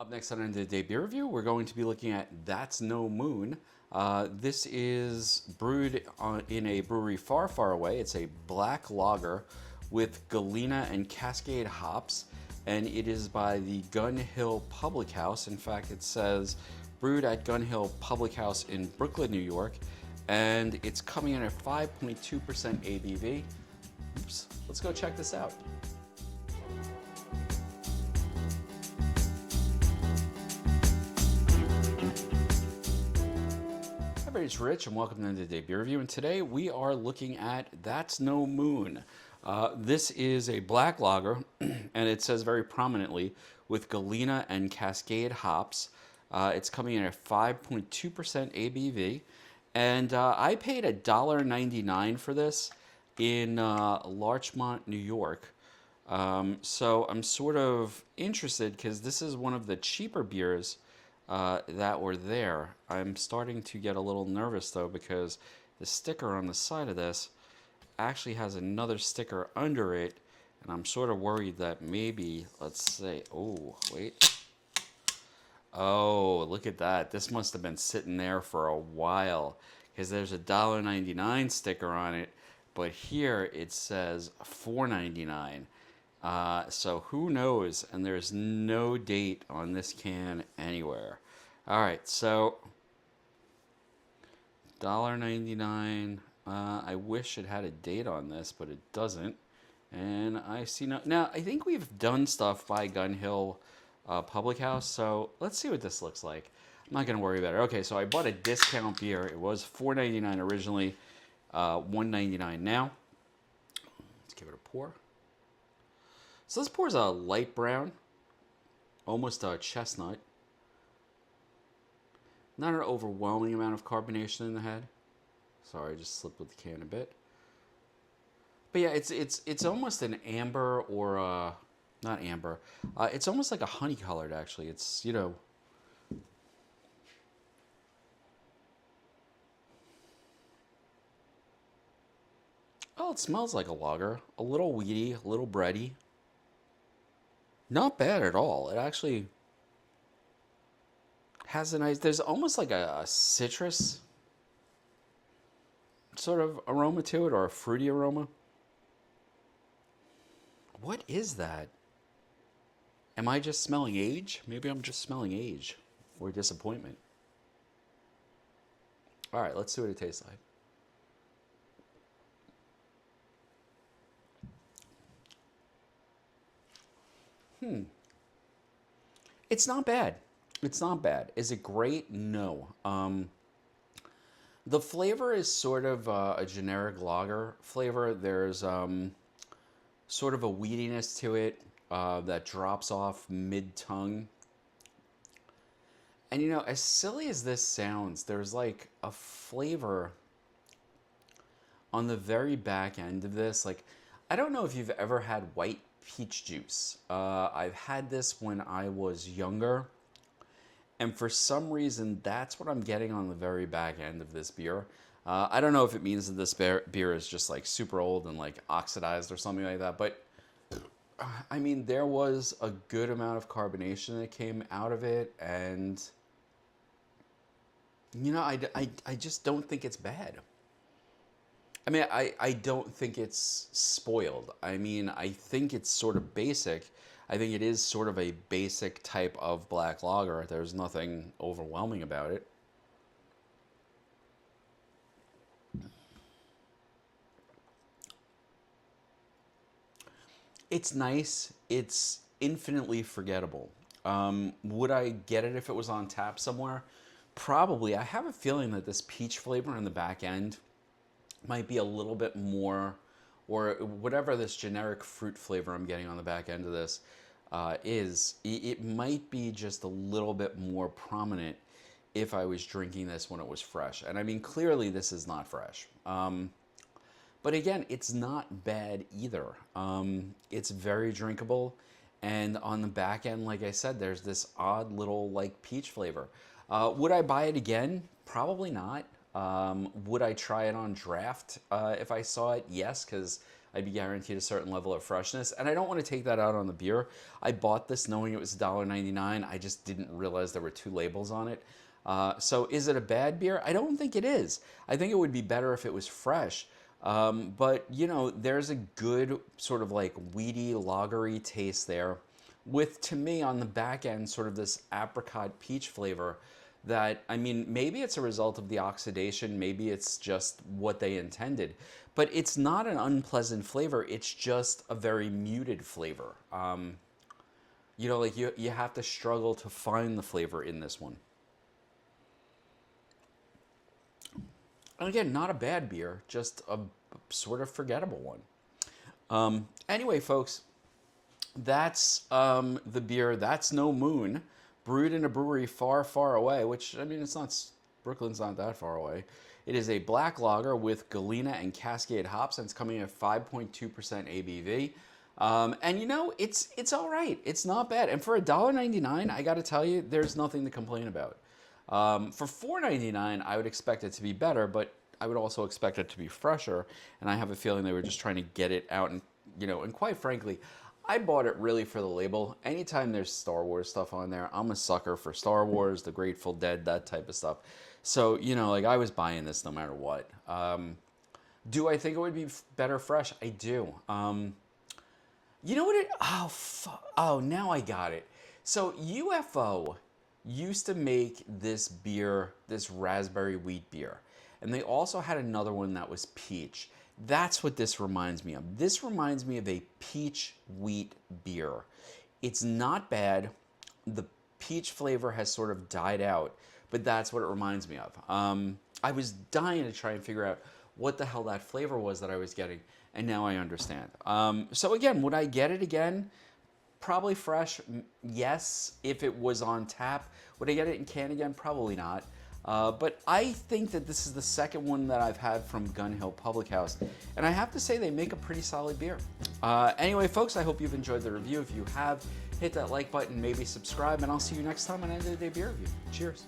Up next on the Day Beer Review, we're going to be looking at That's No Moon. This is brewed in a brewery far, far away. It's a black lager with Galena and Cascade hops, and it is by the Gun Hill Public House. In fact, it says brewed at Gun Hill Public House in Brooklyn, New York, and it's coming in at 5.2% ABV. Oops, let's go check this out. It's Rich and welcome to the Day Beer Review, and today we are looking at That's No Moon. This is a black lager and it says very prominently with Galena and Cascade hops. It's coming in at 5.2% ABV, and I paid $1.99 for this in Larchmont, New York. So I'm sort of interested because this is one of the cheaper beers that were there. I'm starting to get a little nervous though because the sticker on the side of this actually has another sticker under it, and I'm sort of worried that maybe, let's say, oh wait, oh look at that, this must have been sitting there for a while because there's a $1.99 sticker on it, but here it says $4.99. So who knows? And there's no date on this can anywhere. All right, so $1.99. I wish it had a date on this, but it doesn't. And I see no. Now I think we've done stuff by Gun Hill Public House, so let's see what this looks like. I'm not gonna worry about it. Okay, so I bought a discount beer. It was $4.99 originally, $1.99 now. Let's give it a pour. So this pours a light brown, almost a chestnut. Not an overwhelming amount of carbonation in the head. Sorry, I just slipped with the can a bit. But yeah, it's almost an amber or a, not amber. It's almost like a honey colored actually. It's, you know, oh, it smells like a lager. A little weedy, a little bready. Not bad at all. It actually has a nice, there's almost like a citrus sort of aroma to it, or a fruity aroma. What is that? Am I just smelling age? Maybe I'm just smelling age or disappointment. All right, let's see what it tastes like. It's not bad. It's not bad. Is it great? No. The flavor is sort of a generic lager flavor. There's sort of a weediness to it that drops off mid-tongue. And you know, as silly as this sounds, there's like a flavor on the very back end of this. Like, I don't know if you've ever had white peach juice. I've had this when I was younger, and for some reason that's what I'm getting on the very back end of this beer. I don't know if it means that this beer is just like super old and like oxidized or something like that, but I mean, there was a good amount of carbonation that came out of it, and you know, I just don't think it's bad. I mean, I don't think it's spoiled. I mean, I think it's sort of basic. I think it is sort of a basic type of black lager. There's nothing overwhelming about it. It's nice. It's infinitely forgettable. Would I get it if it was on tap somewhere? Probably. I have a feeling that this peach flavor in the back end might be a little bit more, or whatever this generic fruit flavor I'm getting on the back end of this is, it might be just a little bit more prominent if I was drinking this when it was fresh. And I mean, clearly this is not fresh. But again, it's not bad either. It's very drinkable. And on the back end, like I said, there's this odd little like peach flavor. Would I buy it again? Probably not. Would I try it on draft if I saw it? Yes, because I'd be guaranteed a certain level of freshness. And I don't want to take that out on the beer. I bought this knowing it was $1.99. I just didn't realize there were 2 labels on it. So is it a bad beer? I don't think it is. I think it would be better if it was fresh. But, you know, there's a good sort of like weedy, lagery taste there with, to me, on the back end, sort of this apricot peach flavor that, I mean, maybe it's a result of the oxidation, maybe it's just what they intended, but it's not an unpleasant flavor. It's just a very muted flavor. You know, like you have to struggle to find the flavor in this one. And again, not a bad beer, just a sort of forgettable one. Anyway, folks, that's the beer That's No Moon, brewed in a brewery far, far away, which, I mean, it's not, Brooklyn's not that far away. It is a black lager with Galena and Cascade hops, and it's coming at 5.2% ABV. And you know, it's all right. It's not bad. And for $1.99, I got to tell you, there's nothing to complain about. For $4.99, I would expect it to be better, but I would also expect it to be fresher. And I have a feeling they were just trying to get it out. And, you know, and quite frankly, I bought it really for the label. Anytime there's Star Wars stuff on there, I'm a sucker for Star Wars, the Grateful Dead, that type of stuff. So, you know, like I was buying this no matter what. Do I think it would be better fresh? I do. You know what it, oh, now I got it. So UFO used to make this beer, this raspberry wheat beer. And they also had another one that was peach. That's what this reminds me of. This reminds me of a peach wheat beer. It's not bad. The peach flavor has sort of died out, but that's what it reminds me of. I was dying to try and figure out what the hell that flavor was that I was getting, and now I understand. So again, would I get it again? Probably fresh, yes, if it was on tap. Would I get it in can again? Probably not. But I think that this is the second one that I've had from Gun Hill Public House, and I have to say they make a pretty solid beer. Anyway, folks, I hope you've enjoyed the review. If you have, hit that like button, maybe subscribe, and I'll see you next time on End of the Day Beer Review. Cheers.